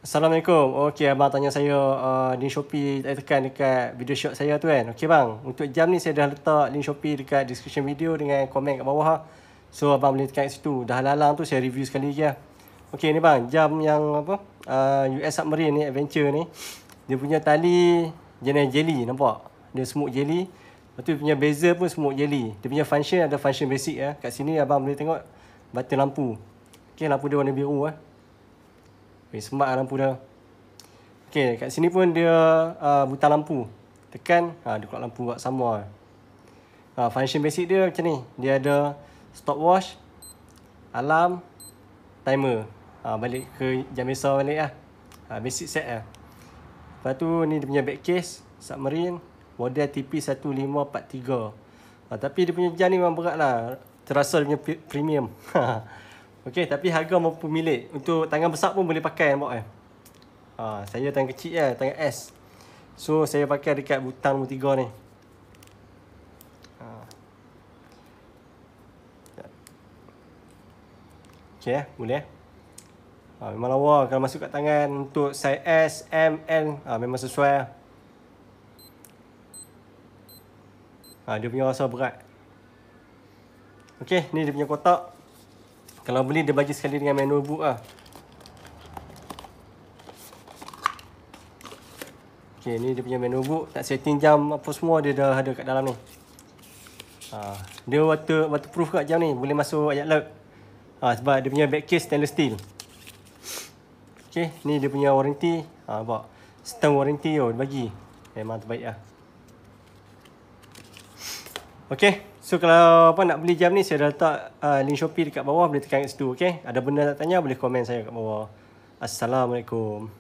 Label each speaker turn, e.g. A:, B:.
A: Assalamualaikum. Okey, abang tanya saya link Shopee tekan dekat video shot saya tu kan. Okey bang, untuk jam ni saya dah letak link Shopee dekat description video dengan komen kat bawah ha. So abang boleh tekan kat situ. Dah lalang tu saya review sekali lagi lah. Okey ni bang, jam yang apa? US Submarine ni, Adventure ni. Dia punya tali jenis jelly, nampak? Dia smoke jelly. Lepas tu dia punya bezel pun smoke jelly. Dia punya function ada function basic ya. Kat sini abang boleh tengok button lampu. Okey, lampu dia warna biru ah. Smart lampu dah. Okey, kat sini pun dia butang lampu. Tekan, dia keluar lampu buat sama. Function basic dia macam ni. Dia ada stopwatch, alarm, timer. Balik ke jam besar balik lah. Basic set lah. Lepas tu ni dia punya back case Submarine model TP1543. Tapi dia punya jam ni memang berat lah. Terasa dia punya premium. Okey, tapi harga mampu milik. Untuk tangan besar pun boleh pakai, nampak saya tangan kecil je, tangan S. So saya pakai dekat butang nombor 3 ni. Okey boleh. Memang lawa kalau masuk kat tangan untuk size S, M, L, memang sesuai. Dia punya rasa berat. Okey, ni dia punya kotak. Kalau beli dia bagi sekali dengan manual book lah. Okey, ni dia punya manual book. Nak setting jam apa semua dia dah ada kat dalam ni. Dia waterproof kat jam ni. Boleh masuk ayat lock. Sebab dia punya back case stainless steel. Okey, ni dia punya warranty. Nampak? Setahun warranty dia bagi. Memang terbaik lah. Okey, so kalau apa nak beli jam ni saya dah letak link Shopee dekat bawah, boleh tekan kat situ. Okey, ada benda nak tanya boleh komen saya kat bawah. Assalamualaikum.